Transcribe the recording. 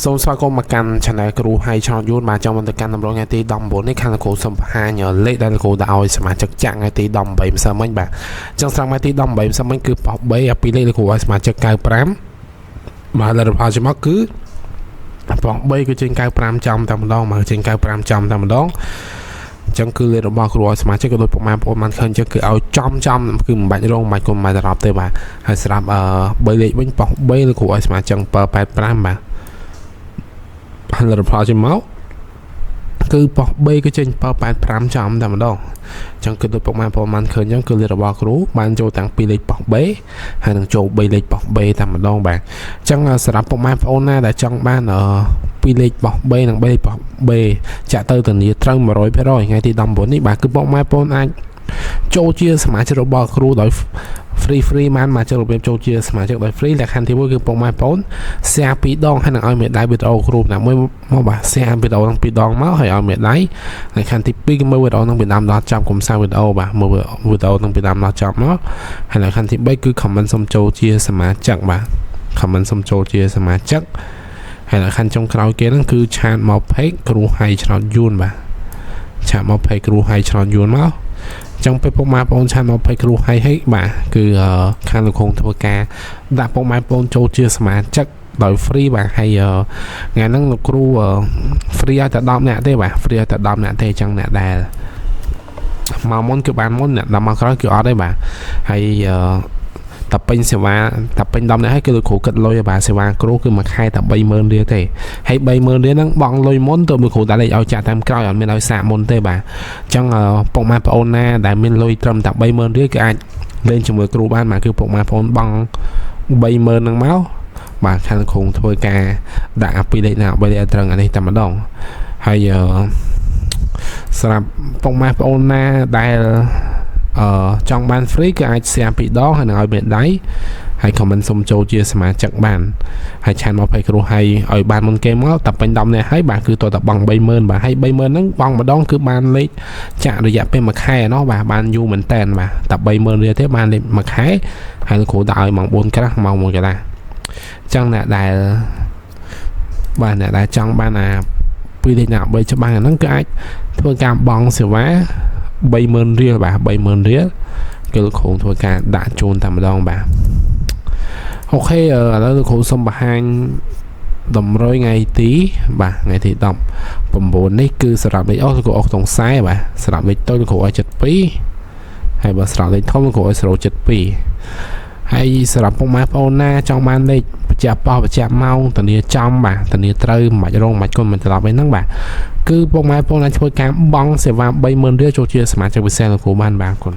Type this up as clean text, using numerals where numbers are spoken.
សូមស្វាគមន៍មកកាន់ Channel គ្រូហើយឆ្លងយូរមកចង់ទៅកាន់តម្រងថ្ងៃទី19នេះខាងលោកគ្រូសំហាញលេខដែលលោកគ្រូដាក់ឲ្យសមាជិកចាក់ថ្ងៃទី18ម្សិលមិញបាទអញ្ចឹងស្រង់ថ្ងៃទី18ម្សិលមិញគឺប៉ោះ3ពីលេខលោកគ្រូឲ្យសមាជិក95បាទលទ្ធផលចំមកគឺប៉ោះ3គឺចេញ95ចំតែម្ដងមកចេញ95ចំតែម្ដងអញ្ចឹងគឺលេខរបស់គ្រូឲ្យសមាជិកក៏ដូចពុកម៉ែបងប្អូនបានឃើញអញ្ចឹងគឺឲ្យចំគឺមិនបាច់រងមិនបាច់គុំមិនបាច់រ៉ាប់ទេបាទហើយស្រាប់3លេខវិញប៉ោះ3លោកគ្រូឲ្យសមាជិក785បាទហើយលទ្ធផលចេញមកគឺប៉ោះ3គឺចេញ785ចំតែម្ដងអញ្ចឹងគឺដូចពុកម៉ែបងប្អូនបានឃើញអញ្ចឹងគឺលេខរបស់គ្រូបានចូលតាំងពីលេខប៉ោះ3ហើយនឹងចូល3លេខប៉ោះ3តែម្ដងបាទអញ្ចឹងសម្រាប់ពុកម៉ែបងប្អូនណាដែលចង់បានពីលេខប៉ោះ3និង3លេខប៉ោះ3ចាក់ទៅធានាត្រូវ 100% ថ្ងៃទី19នេះបាទគឺពុកម៉ែបងប្អូនអាចចូលជាសមាជិករបស់គ្រូដោយ free បានមកចូលរបៀបចូលជាសមាជិកដោយ free លក្ខខណ្ឌទី1គឺពុកម៉ែបងប្អូន share 2 ដងហើយនឹងឲ្យមេដៃវីដេអូគ្រូណាមួយមកបាទ share វីដេអូទាំង2ដងមកហើយឲ្យមេដៃលក្ខខណ្ឌទី2គឺមើលវីដេអូនឹងពីដើមដល់ចប់កុំសាកវីដេអូបាទមើលវីដេអូនឹងពីដើមដល់ចប់មកហើយលក្ខខណ្ឌទី3គឺ comment សុំចូលជាសមាជិកបាទ comment សុំចូលជាសមាជិកហើយលក្ខខណ្ឌចុងក្រោយគេហ្នឹងគឺឆាតមក page គ្រូហើយឆ្នោតយួនបាទឆាតមក page គ្រូហើយឆ្នោតយួនមកចឹងពេលពុកម៉ែបងប្អូនឆានមកភ័យគ្រូហើយបាទគឺខាងលោកគ្រូធ្វើការដាក់ពុកម៉ែបងប្អូនចូលជាសមាជិកដោយ free បាទហើយថ្ងៃហ្នឹងលោកគ្រូ free ឲ្យតែ10នាក់ទេបាទ free ឲ្យតែ10នាក់ទេចឹងអ្នកដែលមកមុនគឺបានមុនអ្នកដល់មកក្រោយគឺអត់ទេបាទហើយតែពេញសេវាតែពេញ10នាក់ហើយគឺលោកគ្រូគិតលុយបាទសេវាគ្រូគឺមួយខែតែ 30000 រៀលទេហើយ 30000 រៀលហ្នឹងបង់លុយមុនទៅលោកគ្រូតែលេខឲ្យចាក់តាមក្រោយអត់មានឲ្យសាកមុនទេបាទអញ្ចឹងពុកម៉ែបងប្អូនណាដែលមានលុយត្រឹមតែ 30000 រៀលគឺអាចលេងជាមួយគ្រូបានបាទគឺពុកម៉ែបងប្អូនបង់ 30000 ហ្នឹងមកបាទខាងលោកគ្រូធ្វើការដាក់ពីលេខណា3លេខត្រឹងអានេះតែម្ដងហើយសម្រាប់ពុកម៉ែបងប្អូនណាដែលចង់បាន free គឺអាច share 2 ដងហើយនឹងឲ្យមេដៃហើយ comment សុំចូលជាសមាជិកបានហើយឆានមកភ័យគ្រូហើយឲ្យបានមុនគេមកតែពេញ10នាក់ហើយបាទគឺតើបង់ 30000 បាទហើយ 30000 ហ្នឹងបង់ម្ដងគឺបានលេខចាក់រយៈពេលមួយខែណោះបាទបានយូរមែនតើបាទតែ 30000 រៀលទេបានលេខមួយខែហើយលោកគ្រូដាក់ឲ្យម៉ោង 4 ក្រាស់ម៉ោង 1 កន្លះអញ្ចឹងអ្នកដែលបាទអ្នកដែលចង់បានពីលេខណា3ច្បាស់ហ្នឹងគឺអាចធ្វើការបង់សេវា30000 រៀលបាទ 30000 រៀលគឺលោកគ្រូធ្វើការដាក់ជូនតែម្ដងបាទអូខេឥឡូវលោកគ្រូសូមបង្ហាញតម្រុយថ្ងៃទីបាទថ្ងៃទី19នេះគឺសម្រាប់លេខអស់លោកគ្រូអស់ក្នុងខ្សែបាទសម្រាប់លេខតូចលោកគ្រូឲ្យ72ហើយបើសម្រាប់លេខធំលោកគ្រូឲ្យ072ហើយសម្រាប់ពុកម៉ែបងប្អូនណាចង់បានលេខបញ្ជាក់ប៉ោះបញ្ជាក់ម៉ោងធានាចំបាទធានាត្រូវមិនបាច់រងមិនបាច់គុំមិនត្រឡប់ឯហ្នឹងបាទគឺពុកម៉ែបងប្អូនអាចធ្វើការបង់សេវា 30000 រៀលចូលជាសមាជិកពិសេសលោកគ្រូបានបាទគុណ